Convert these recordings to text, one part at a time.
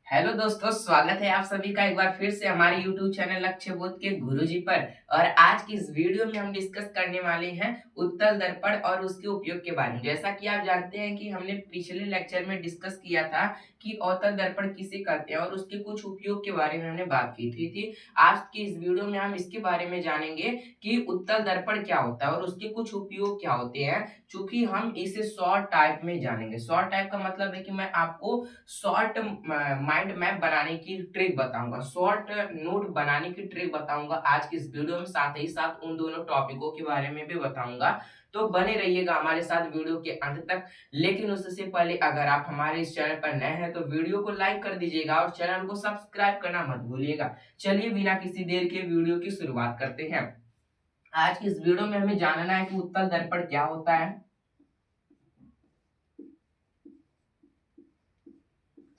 Hello दोस्तों, स्वागत है आप सभी का एक बार फिर से हमारे YouTube चैनल लक्ष्य बोध के गुरुजी पर। और आज की इस वीडियो में हम डिस्कस करने वाले हैं उत्तल दर्पण और उसके उपयोग के बारे में। जैसा कि आप जानते हैं कि हमने पिछले लेक्चर में डिस्कस किया था कि अवतल दर्पण किसे कहते हैं और उसके कुछ उपयोग के बारे में हमने बात की थी। आज की इस वीडियो में हम इसके बारे में जानेंगे कि उत्तल दर्पण क्या होता है और उसके कुछ उपयोग क्या होते हैं। चूंकि हम इसे शॉर्ट टाइप में जानेंगे, शॉर्ट टाइप का मतलब है कि मैं आपको शॉर्ट माइंड मैप बनाने की ट्रिक बताऊंगा, शॉर्ट नोट बनाने की ट्रिक बताऊंगा आज की इस वीडियो में। साथ ही साथ उन दोनों टॉपिकों के बारे में भी बताऊंगा। तो बने रहिएगा हमारे साथ वीडियो के अंत तक। लेकिन उससे पहले अगर आप हमारे इस चैनल पर नए हैं तो वीडियो को लाइक कर दीजिएगा और चैनल को सब्सक्राइब करना मत भूलिएगा। चलिए बिना किसी देर के वीडियो की शुरुआत करते हैं। आज की इस वीडियो में हमें जानना है कि उत्तल दर्पण क्या होता है।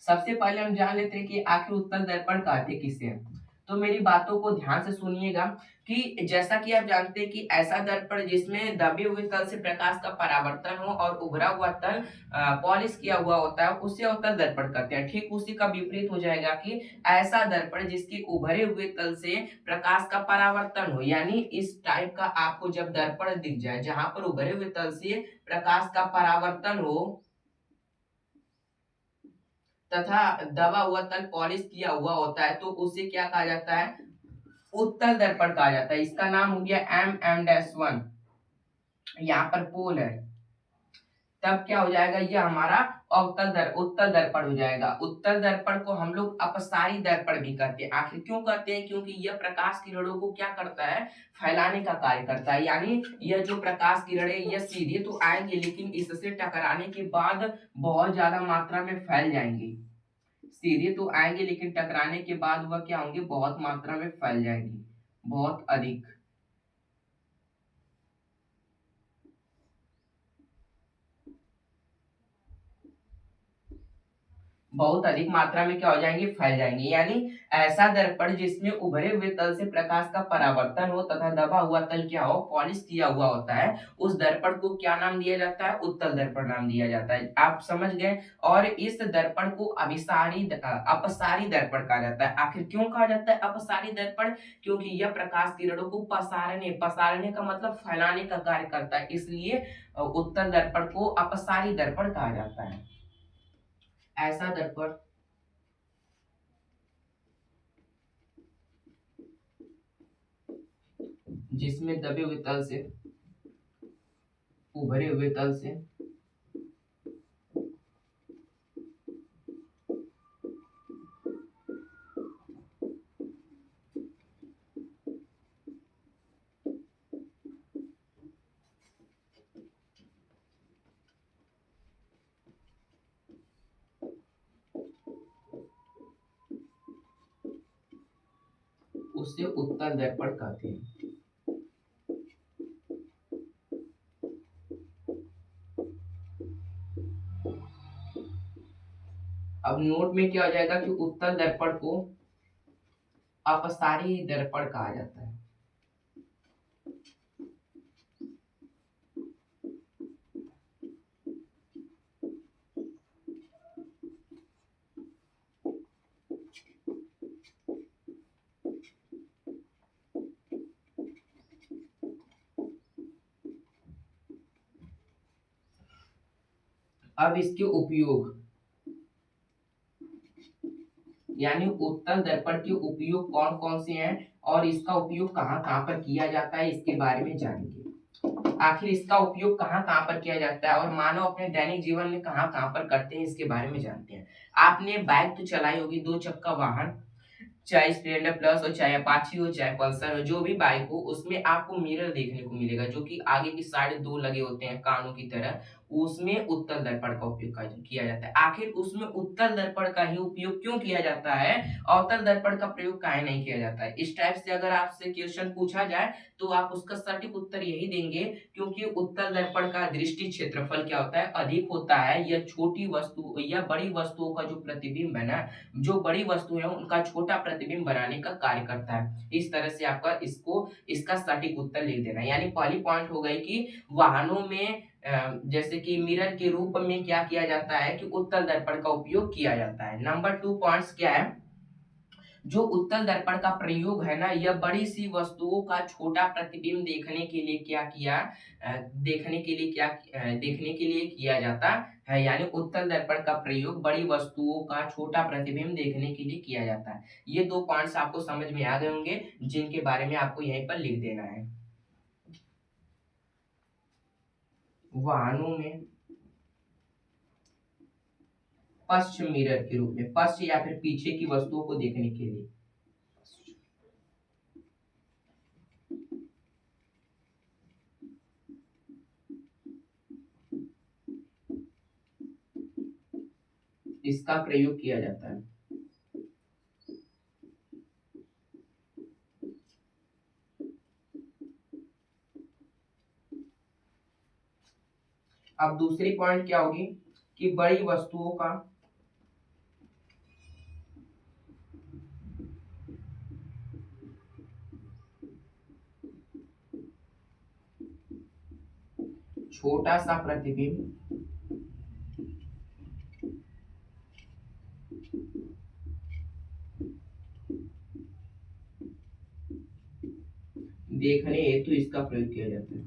सबसे पहले हम जान लेते हैं कि आखिर उत्तल दर्पण कहते किसे हैं। तो मेरी बातों को ध्यान से सुनिएगा कि जैसा कि आप जानते हैं कि ऐसा दर्पण जिसमें दबे हुए तल से प्रकाश का परावर्तन हो और उभरा हुआ तल पॉलिश किया हुआ होता है, उसे अवतल दर्पण कहते हैं। ठीक उसी का विपरीत हो जाएगा कि ऐसा दर्पण जिसके उभरे हुए तल से प्रकाश का परावर्तन हो, यानी इस टाइप का आपको जब दर्पण दिख जाए जहां पर उभरे हुए तल से प्रकाश का परावर्तन हो तथा दबा हुआ तल पॉलिश किया हुआ होता है, तो उसे क्या कहा जाता है? उत्तल दर्पण कहा जाता है। इसका नाम हो गया M M-1। यहाँ पर पोल है, तब क्या हो जाएगा? ये हमारा उत्तल दर्पण हो जाएगा। उत्तल दर्पण को हम लोग अपसारी दर्पण भी कहते हैं। आखिर क्यों कहते हैं? क्योंकि यह प्रकाश किरणों को क्या करता है? फैलाने का कार्य करता है। यानी यह जो प्रकाश किरणें यह सीधे तो आएंगे लेकिन इससे टकराने के बाद बहुत ज्यादा मात्रा में फैल जाएंगी। सीधे तो आएंगे लेकिन टकराने के बाद वह क्या होंगे? बहुत मात्रा में फैल जाएंगी, बहुत अधिक। बहुत अधिक मात्रा में क्या हो जाएंगे? फैल जाएंगे। यानी ऐसा दर्पण जिसमें उभरे हुए तल से प्रकाश का परावर्तन हो तथा दबा हुआ तल क्या हो? पॉलिश किया हुआ होता है। उस दर्पण को क्या नाम दिया जाता है? उत्तल दर्पण नाम दिया जाता है। आप समझ गए। और इस दर्पण को अपसारी दर्पण कहा जाता है। आखिर क्यों कहा जाता है अपसारी दर्पण? क्योंकि यह प्रकाश किरणों को पसारने का मतलब फैलाने का कार्य करता है, इसलिए उत्तल दर्पण को अपसारी दर्पण कहा जाता है। ऐसा दर्पण जिसमें दबे हुए तल से उभरे हुए तल से उसे उत्तल दर्पण कहते हैं। अब नोट में क्या हो जाएगा कि उत्तल दर्पण को अपसारी दर्पण कहा जाता है। अब इसके उपयोग, यानी उत्तल दर्पण के उपयोग कौन कौन से हैं और इसका उपयोग कहाँ कहाँ पर किया जाता है, इसके बारे में जानेंगे। आखिर इसका उपयोग कहाँ कहाँ पर किया जाता है और मानव अपने दैनिक जीवन में कहाँ कहाँ पर करते हैं, इसके बारे में जानते हैं। आपने बाइक तो चलाई होगी, दो चक्का वाहन, चाहे स्प्लेंडर प्लस हो, चाहे अपाची हो, चाहे पल्सर हो, जो भी बाइक हो, उसमें आपको मिरर देखने को मिलेगा जो कि आगे की साइड दो लगे होते हैं कानों की तरह। उसमें उत्तल दर्पण का उपयोग किया जाता है। आखिर उसमें उत्तल दर्पण का ही उपयोग क्यों किया जाता है? अवतल दर्पण का प्रयोग काहे नहीं किया जाता है? इस टाइप से अगर आपसे क्वेश्चन पूछा जाए तो आप उसका सटीक उत्तर यही देंगे क्योंकि उत्तल दर्पण का दृष्टि क्षेत्रफल क्या होता है? अधिक होता है। यह छोटी वस्तु या बड़ी वस्तुओं का जो प्रतिबिंब है ना, जो बड़ी वस्तु है उनका छोटा प्रतिबिंब बनाने का कार्य करता है। इस तरह से आपका इसका सटीक उत्तर लिख देना। यानी पहली पॉइंट हो गई कि वाहनों में जैसे कि मिरर के रूप में क्या किया जाता है कि उत्तल दर्पण का उपयोग किया जाता है। नंबर 2 पॉइंट्स क्या है, जो उत्तल दर्पण का प्रयोग है ना, यह बड़ी सी वस्तुओं का छोटा प्रतिबिंब देखने के लिए देखने के लिए किया जाता है। यानी उत्तल दर्पण का प्रयोग बड़ी वस्तुओं का छोटा प्रतिबिंब देखने के लिए किया जाता है। ये 2 पॉइंट्स आपको समझ में आ गए होंगे, जिनके बारे में आपको यहीं पर लिख देना है। वाहनों में पश्च मिरर के रूप में, पश्च या फिर पीछे की वस्तुओं को देखने के लिए। इसका प्रयोग किया जाता है। अब दूसरी पॉइंट क्या होगी कि बड़ी वस्तुओं का छोटा सा प्रतिबिंब देखने हेतु इसका प्रयोग किया जाता है।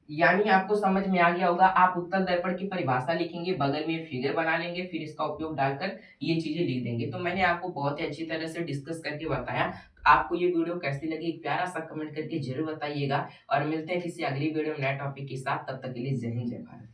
यानी आपको समझ में आ गया होगा। आप उत्तल दर्पण की परिभाषा लिखेंगे, बगल में फिगर बना लेंगे, फिर इसका उपयोग डालकर ये चीजें लिख देंगे। तो मैंने आपको बहुत ही अच्छी तरह से डिस्कस करके बताया। आपको ये वीडियो कैसी लगी, एक प्यारा सा कमेंट करके जरूर बताइएगा, और मिलते हैं किसी अगली वीडियो में नए टॉपिक के साथ। तब तक के लिए जय हिंद, जय भारत।